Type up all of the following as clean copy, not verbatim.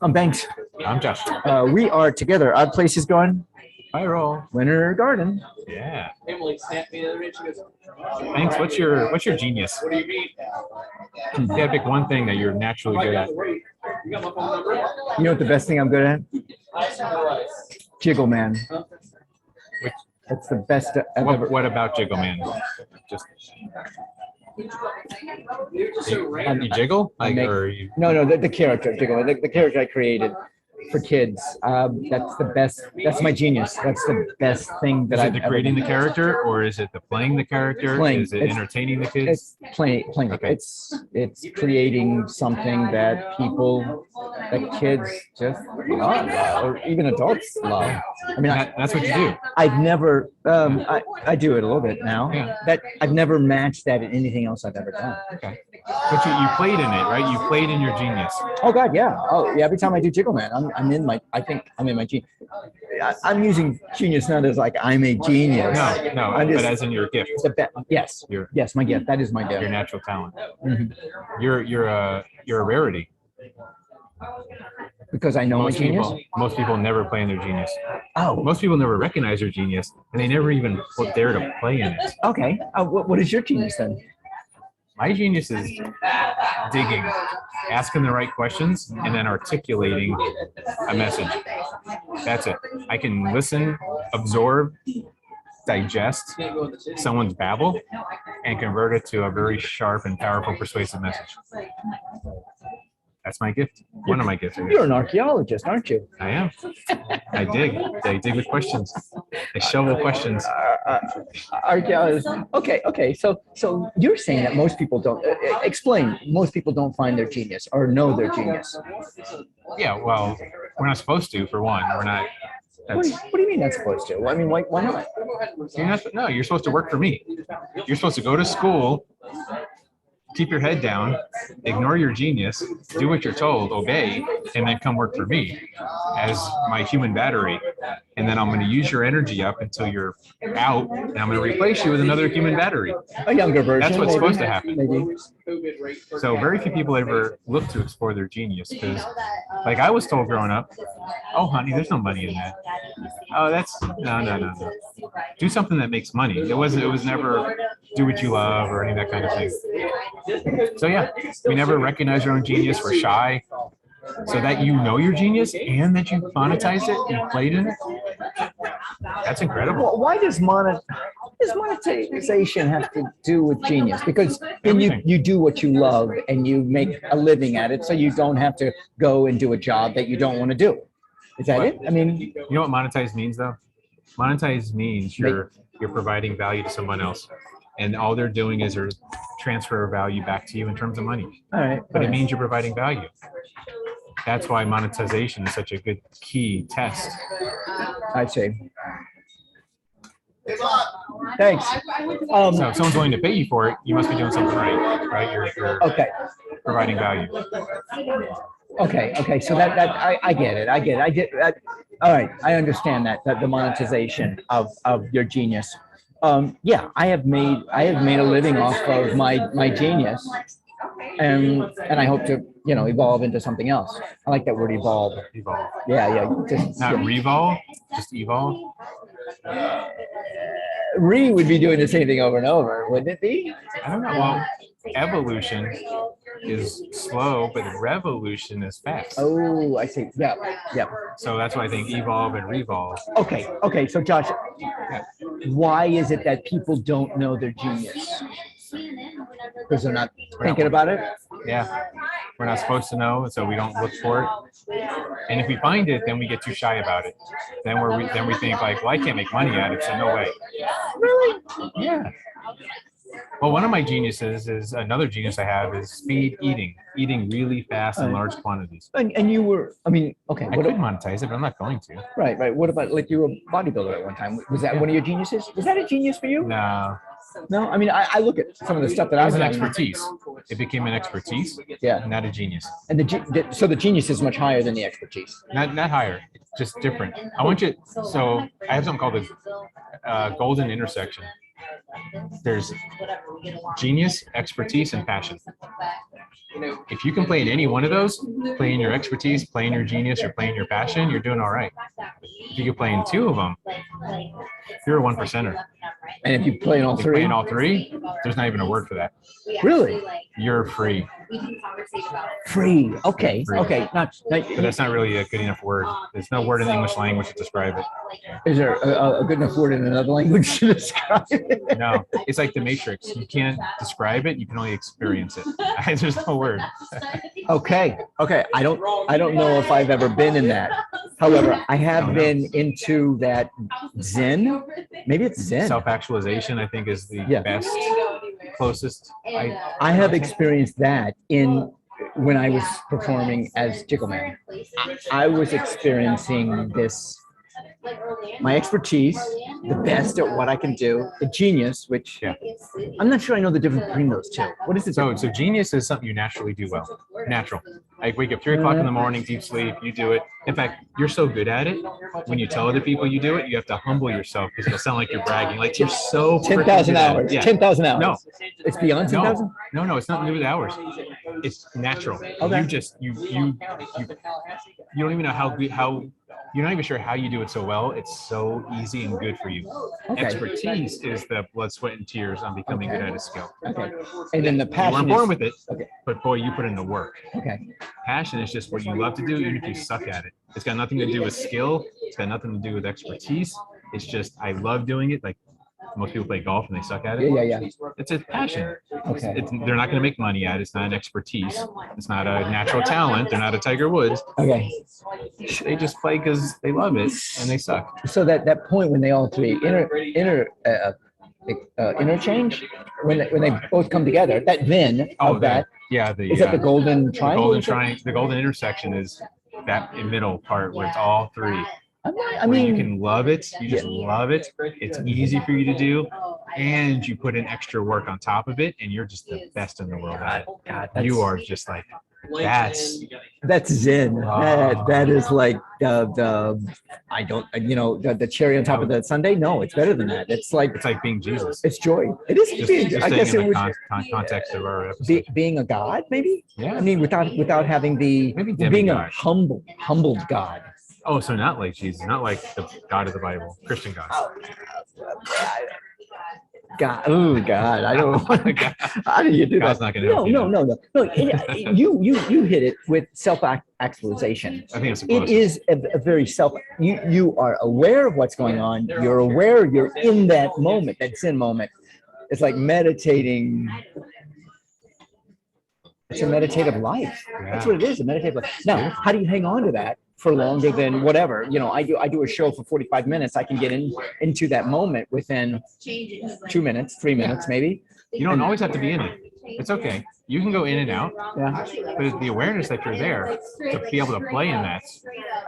I'm Banks. I'm Josh. We are together. Odd Places going. Hi, roll. Winter Garden. Yeah. Thanks. What's your genius? You gotta pick one thing that you're naturally good at. You know what the best thing I'm good at? Jiggle Man. That's the best I've ever. What about Jiggle Man? Just you jiggle? No, the character Jiggle. The character I created for kids. That's the best. That's my genius. That's the best thing that I've ever creating the character, or is it the playing the character? Playing. Is it entertaining the kids? It's playing. Okay. It's creating something that kids just love, or even adults love. I mean, that's what you do. I've never. I do it a little bit now. Yeah. That I've never matched that in anything else I've ever done. Okay. But you played in it, right? You played in your genius. Oh God, yeah. Oh yeah. Every time I do Jiggle Man, I think I'm in my genius. I'm using genius not as like I'm a genius. No, but as in your gift. Yes. Yes, my gift. That is my gift. Your natural talent. Mm-hmm. You're a rarity. Because I know my genius. Most people never play in their genius. Oh. Most people never recognize their genius, and they never even dare to play in it. Okay. What is your genius then? My genius is digging, asking the right questions, and then articulating a message. That's it. I can listen, absorb, digest someone's babble, and convert it to a very sharp and powerful, persuasive message. That's my gift. One of my gifts. You're an archaeologist, aren't you? I am. I dig. I dig with questions. I shovel questions. Archaeologist. Okay. So you're saying that most people don't explain. Most people don't find their genius or know their genius. Yeah. Well, we're not supposed to. For one, we're not. What do you mean not supposed to? Well, I mean, why not? No, you're supposed to work for me. You're supposed to go to school. Keep your head down, ignore your genius, do what you're told, obey, and then come work for me as my human battery. And then I'm going to use your energy up until you're out, and I'm going to replace you with another human battery. A younger version. That's what's supposed to happen. Maybe. So very few people ever look to explore their genius because, like I was told growing up, oh, honey, there's no money in that. Oh, that's no. Do something that makes money. It was never do what you love or any of that kind of thing. So yeah, we never recognize our own genius. We're shy. So that you know your genius and that you monetized it and played in it, that's incredible. Well, why does monetization have to do with genius? Because then you do what you love and you make a living at it, so you don't have to go and do a job that you don't want to do. Is that it? I mean, you know what monetize means though? Monetize means you're providing value to someone else. And all they're doing is they're transfer value back to you in terms of money. All right. But it means you're providing value. That's why monetization is such a good key test. I see. Thanks. So if someone's willing to pay you for it, you must be doing something right? You're okay. Providing value. Okay. So that I get it. I get that. All right. I understand that the monetization of your genius. Yeah, I have made a living off of my genius, and I hope to evolve into something else. I like that word evolve. Evolve. Yeah. Just not revolve, just evolve. Would be doing the same thing over and over, wouldn't it be? I don't know. Well, evolution is slow, but revolution is fast. Oh, I see. Yeah. So that's why I think evolve and revolve. Okay. So Josh, why is it that people don't know their genius? Because they're not thinking about it? Yeah. We're not supposed to know, so we don't look for it. And if we find it, then we get too shy about it. Then we think like, well, I can't make money at it, so no way. Really? Yeah. Well, one of my geniuses is another genius I have is speed eating really fast in large quantities. And you were, I mean, okay. I could monetize it, but I'm not going to. Right. What about like you were a bodybuilder at one time? Was that one of your geniuses? Was that a genius for you? No. I mean, I look at some of the stuff that I was an expertise. It became an expertise. Yeah. Not a genius. And so the genius is much higher than the expertise. Not higher. Just different. I want you. So I have something called the golden intersection. there's genius, expertise, and passion. If you can play in any one of those, play in your expertise, play in your genius, or play in your passion, you're doing all right. If you can play in two of them, you're a one percenter. And if you play in all If you three, play in all three, there's not even a word for that. Really? You're free. Free. Okay. Free. Okay. Not, But that's not really a good enough word. There's no word in the English language to describe it. is there a good enough word in another language to describe it? No, it's like the Matrix. You can't describe it. You can only experience it. There's no word. Okay. Okay. I don't know if I've ever been in that. However, I have been into that Zen. Maybe it's Zen. Self-actualization, I think, is the best, closest. I have experienced that when I was performing as Jickle Man. I was experiencing this, my expertise, the best at what I can do, the genius, which I'm not sure I know the difference between those two. What is it? So genius is something you naturally do well. Natural. Like wake up 3 o'clock in the morning, deep sleep, you do it. In fact, you're so good at it. When you tell other people you do it, you have to humble yourself because it'll sound like you're bragging. Like you're so 10,000 hours. Yeah. 10,000 hours. No, it's beyond 10,000. No, it's nothing to do with hours. It's natural. Okay. You just you don't even know how you're not even sure how you do it so well. It's so easy and good for you. Okay. Expertise is the blood, sweat, and tears on becoming good at a skill. Okay. And then the You passion. weren't born with it, Okay. but boy, you put in the work. Okay. Passion is just what you love to do, even if you suck at it. It's got nothing to do with skill. It's got nothing to do with expertise. It's just I love doing it. Like most people play golf and they suck at it. Yeah. It's a passion. Okay. They're not going to make money at it. It's not an expertise. It's not a natural talent. They're not a Tiger Woods. Okay. They just play because they love it and they suck. So that point when they all three interchange, when they both come together, that then of that. Yeah. Is that the golden triangle? The golden intersection is that middle part where it's all three. I mean, you can love it. You just love it. It's easy for you to do, and you put in extra work on top of it, and you're just the best in the world at it. God, You are just like that's Zen. That is like the cherry on top of the sundae. No, it's better than that. It's like being Jesus. It's joy. It is. Just I guess in it the was context of our episode. being a god, maybe. Yeah. I mean, without having Maybe being a demigod. humbled god. Oh, so not like Jesus, not like the God of the Bible, Christian God. God, oh God, I don't want to. How do you do God's that? not going to help you. You hit it with self-actualization. I think it's It is a very you are aware of what's going on. You're aware you're in that moment, that Zen moment. It's like meditating. It's a meditative life. That's what it is, a meditative life. Now, how do you hang on to that for longer than whatever? I do a show for 45 minutes. I can get into that moment within 2 minutes, 3 minutes, maybe. You don't always have to be in it. It's okay. You can go in and out, Yeah. but the awareness that you're there to be able to play in that,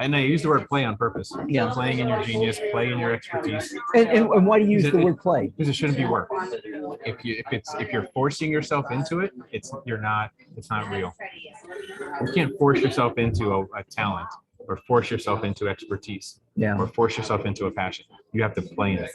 and I use the word play on purpose. Yeah. Playing in your genius, play in your expertise. And why do you use the word play? Because it shouldn't be work. If you're forcing yourself into it, it's not real. You can't force yourself into a talent or force yourself into expertise. Yeah. Or force yourself into a passion. You have to play in it.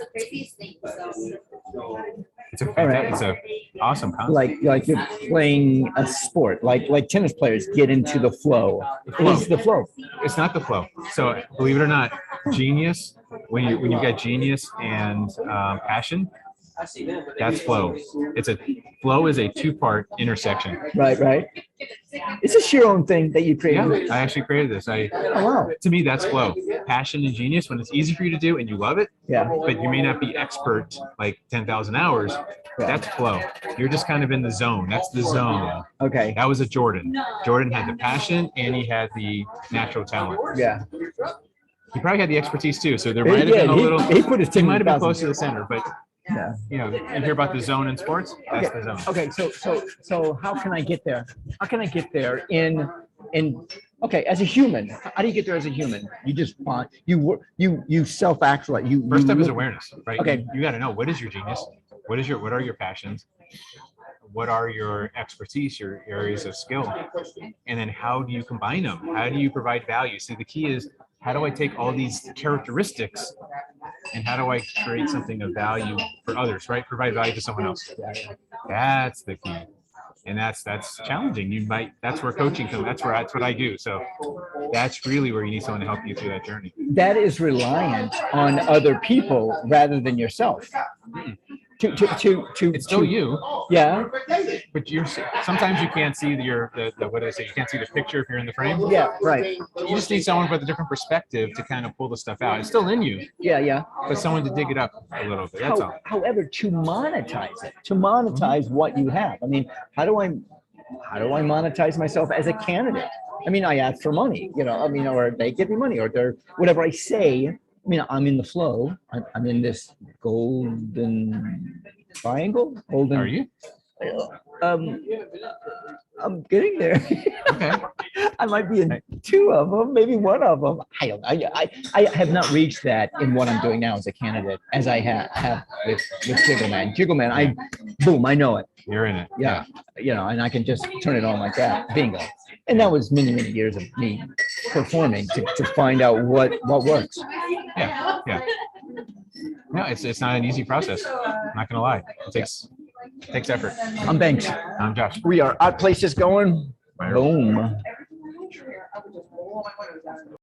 It's a awesome concept. Like you're playing a sport, like tennis players get into the flow. It is the flow. It's not the flow. So believe it or not, genius, when you got genius and passion, that's flow. Flow is a two-part intersection. Right. It's a your own thing that you created. Yeah, I actually created this. Oh, wow. To me, that's flow. Passion and genius, when it's easy for you to do and you love it, Yeah. but you may not be expert like 10,000 hours, that's flow. You're just kind of in the zone. That's the zone. Okay. That was a Jordan. Jordan had the passion and he had the natural talent. Yeah. He probably had the expertise too, so there might have been a little. He put his He might have been 10,000. close to the center, but Yeah. you hear about the zone in sports? That's the zone. Okay. So how can I get there? How can I get there in as a human? How do you get there as a human? You just want you self-actualize. First step is awareness, right? Okay. You got to know what is your genius, what are your passions, what are your expertise, your areas of skill, and then how do you combine them? How do you provide value? See, the key is how do I take all these characteristics and how do I create something of value for others, right? Provide value to someone else. That's the key. And that's challenging. That's where coaching comes. That's what I do. So that's really where you need someone to help you through that journey. That is reliant on other people rather than yourself. It's still you, Yeah. but sometimes you can't see the what do I say? You can't see the picture if you're in the frame. Yeah. Right. You just need someone with a different perspective to kind of pull the stuff out. It's still in you, Yeah. but someone to dig it up a little bit. That's all. However, to monetize what you have. I mean, how do I monetize myself as a candidate? I mean, I ask for money, or they give me money, or they're whatever I say. I mean, I'm in the flow. I'm in this golden triangle. Are you? I'm getting there. Okay. I might be in two of them, maybe one of them. I have not reached that in what I'm doing now as a candidate, as I have with Jiggle Man. Jiggle Man, I know it. You're in it. Yeah. And I can just turn it on like that. Bingo. And that was many, many years of me performing to find out what works. Yeah. No, it's not an easy process. I'm not gonna lie. It takes effort. I'm Banks. I'm Josh. We are Odd Places Going. Boom.